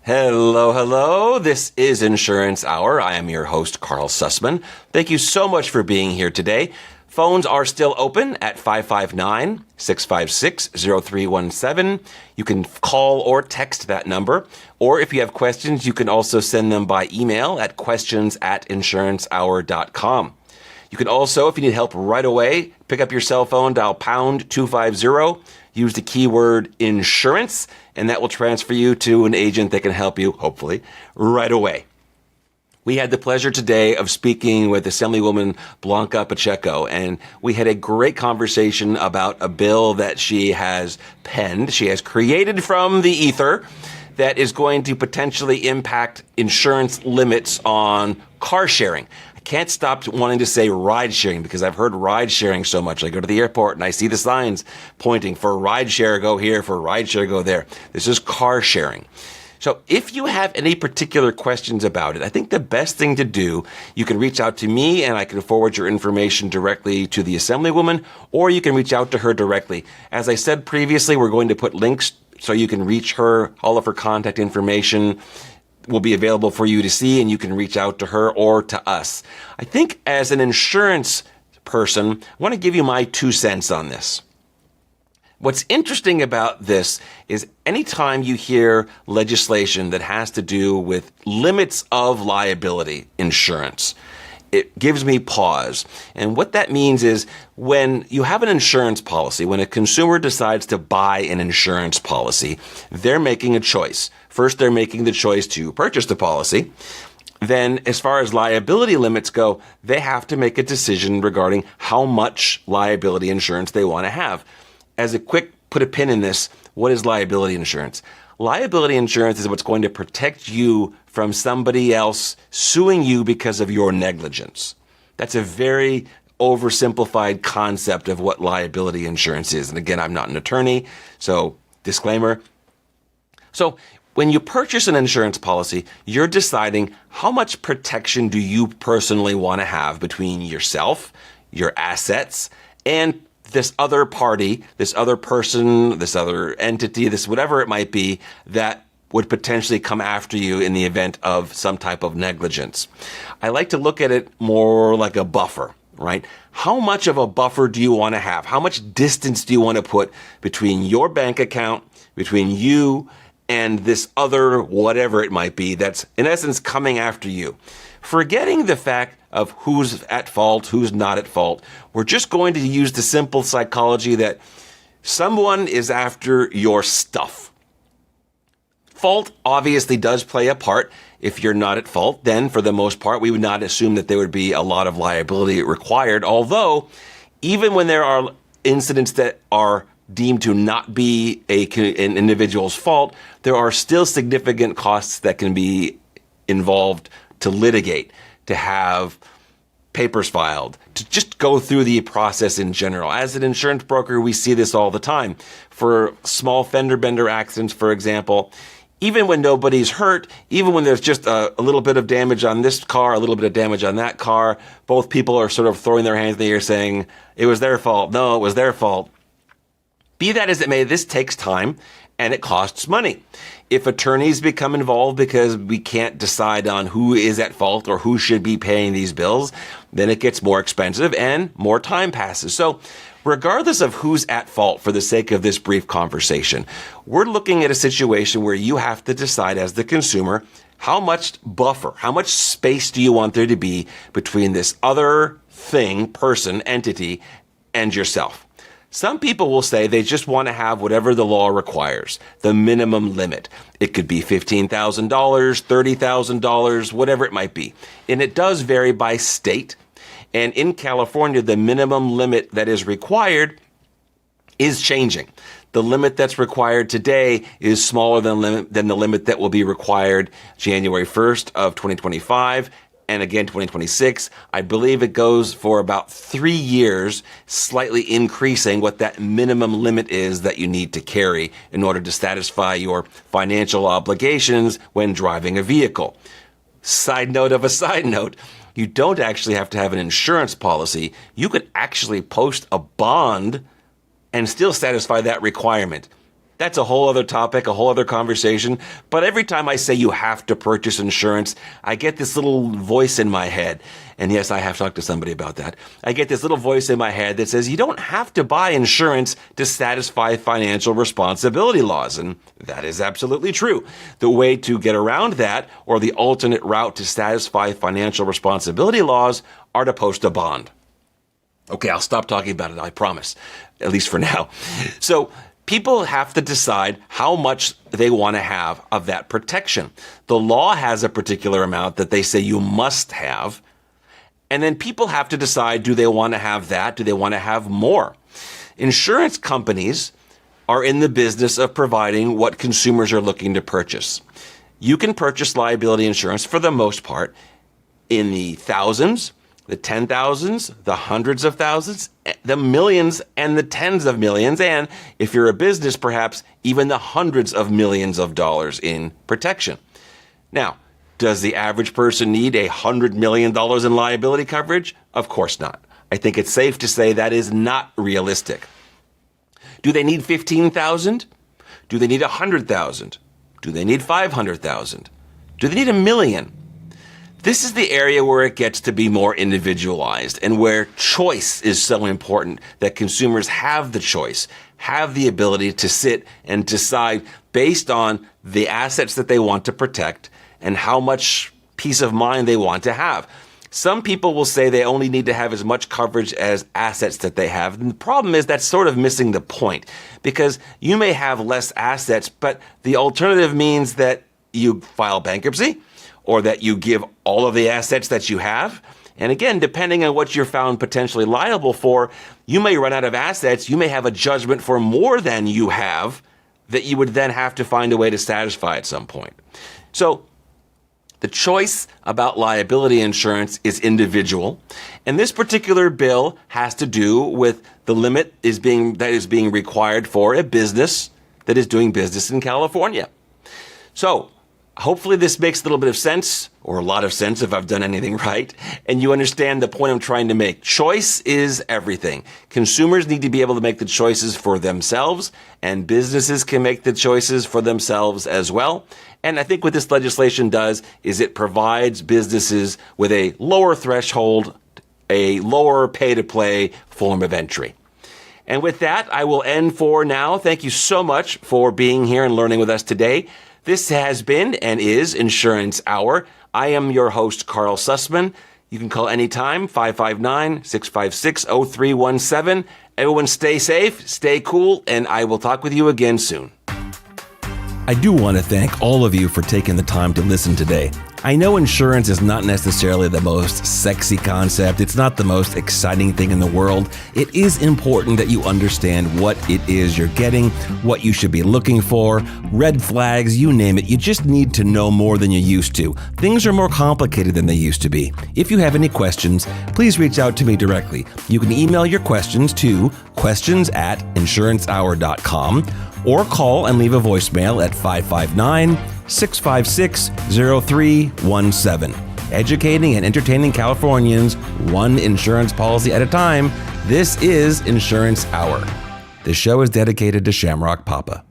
Hello, hello. This is Insurance Hour. I am your host, Karl Susman. Thank you so much for being here today. Phones are still open at 559-656-0317. You can call or text that number. Or if you have questions, you can also send them by email at questions@insurancehour.com. You can also, if you need help right away, pick up your cell phone, dial pound 250, use the keyword insurance, and that will transfer you to an agent that can help you, hopefully, right away. We had the pleasure today of speaking with Assemblywoman Blanca Pacheco, and we had a great conversation about a bill that she has penned, she has created from the ether, that is going to potentially impact insurance limits on car sharing. I can't stop wanting to say ride sharing because I've heard ride sharing so much. I go to the airport and I see the signs pointing for ride share, go here, for ride share, go there. This is car sharing. So if you have any particular questions about it, I think the best thing to do, you can reach out to me and I can forward your information directly to the Assemblywoman, or you can reach out to her directly. As I said previously, we're going to put links so you can reach her. All of her contact information will be available for you to see, and you can reach out to her or to us. I think as an insurance person, I want to give you my 2 cents on this. What's interesting about this is anytime you hear legislation that has to do with limits of liability insurance, it gives me pause. And what that means is when you have an insurance policy, when a consumer decides to buy an insurance policy, they're making a choice. First, they're making the choice to purchase the policy. Then, as far as liability limits go, they have to make a decision regarding how much liability insurance they want to have. As a quick put a pin in this, what is liability insurance? Liability insurance is what's going to protect you from somebody else suing you because of your negligence. That's a very oversimplified concept of what liability insurance is. And again, I'm not an attorney, so disclaimer. So when you purchase an insurance policy, you're deciding how much protection do you personally want to have between yourself, your assets, and this other party, this other person, this other entity, this whatever it might be that would potentially come after you in the event of some type of negligence. I like to look at it more like a buffer, right? How much of a buffer do you want to have? How much distance do you want to put between your bank account, between you and this other whatever it might be that's in essence coming after you? Forgetting the fact of who's at fault, who's not at fault, we're just going to use the simple psychology that someone is after your stuff. Fault obviously does play a part. If you're not at fault, then for the most part, we would not assume that there would be a lot of liability required. Although, even when there are incidents that are deemed to not be an individual's fault, there are still significant costs that can be involved to litigate, to have papers filed, to just go through the process in general. As an insurance broker, we see this all the time. For small fender bender accidents, for example, even when nobody's hurt, even when there's just a little bit of damage on this car, a little bit of damage on that car, both people are sort of throwing their hands in the air saying, it was their fault. No, it was their fault. Be that as it may, this takes time and it costs money. If attorneys become involved because we can't decide on who is at fault or who should be paying these bills, then it gets more expensive and more time passes. So regardless of who's at fault, for the sake of this brief conversation, we're looking at a situation where you have to decide as the consumer, how much buffer, how much space do you want there to be between this other thing, person, entity, and yourself? Some people will say they just want to have whatever the law requires, the minimum limit. It could be $15,000, $30,000, whatever it might be. And it does vary by state. And in California, the minimum limit that is required is changing. The limit that's required today is smaller than the limit that will be required January 1st of 2025. And again, 2026, I believe it goes for about 3 years, slightly increasing what that minimum limit is that you need to carry in order to satisfy your financial obligations when driving a vehicle. Side note of a side note, you don't actually have to have an insurance policy. You could actually post a bond and still satisfy that requirement. That's a whole other topic, a whole other conversation. But every time I say you have to purchase insurance, I get this little voice in my head. And yes, I have talked to somebody about that. I get this little voice in my head that says you don't have to buy insurance to satisfy financial responsibility laws. And that is absolutely true. The way to get around that, or the alternate route to satisfy financial responsibility laws, are to post a bond. Okay, I'll stop talking about it, I promise, at least for now. So people have to decide how much they want to have of that protection. The law has a particular amount that they say you must have. And then people have to decide, do they want to have that? Do they want to have more? Insurance companies are in the business of providing what consumers are looking to purchase. You can purchase liability insurance for the most part in the thousands, the 10,000s, the hundreds of thousands, the millions, and the tens of millions, and if you're a business, perhaps even the hundreds of millions of dollars in protection. Now, does the average person need $100 million in liability coverage? Of course not. I think it's safe to say that is not realistic. Do they need 15,000? Do they need 100,000? Do they need 500,000? Do they need $1 million? This is the area where it gets to be more individualized and where choice is so important, that consumers have the choice, have the ability to sit and decide based on the assets that they want to protect and how much peace of mind they want to have. Some people will say they only need to have as much coverage as assets that they have. And the problem is that's sort of missing the point, because you may have less assets, but the alternative means that you file bankruptcy or that you give all of the assets that you have. And again, depending on what you're found potentially liable for, you may run out of assets. You may have a judgment for more than you have that you would then have to find a way to satisfy at some point. So the choice about liability insurance is individual, and this particular bill has to do with the limit that is being required for a business that is doing business in California. So hopefully this makes a little bit of sense, or a lot of sense if I've done anything right, and you understand the point I'm trying to make. Choice is everything. Consumers need to be able to make the choices for themselves, and businesses can make the choices for themselves as well. And I think what this legislation does is it provides businesses with a lower threshold, a lower pay-to-play form of entry. And with that, I will end for now. Thank you so much for being here and learning with us today. This has been and is Insurance Hour. I am your host, Karl Susman. You can call anytime, 559-656-0317. Everyone stay safe, stay cool, and I will talk with you again soon. I do want to thank all of you for taking the time to listen today. I know insurance is not necessarily the most sexy concept. It's not the most exciting thing in the world. It is important that you understand what it is you're getting, what you should be looking for, red flags, you name it. You just need to know more than you used to. Things are more complicated than they used to be. If you have any questions, please reach out to me directly. You can email your questions to questions@insurancehour.com or call and leave a voicemail at 559-656-0317. Educating and entertaining Californians, one insurance policy at a time. This is Insurance Hour. The show is dedicated to Shamrock Papa.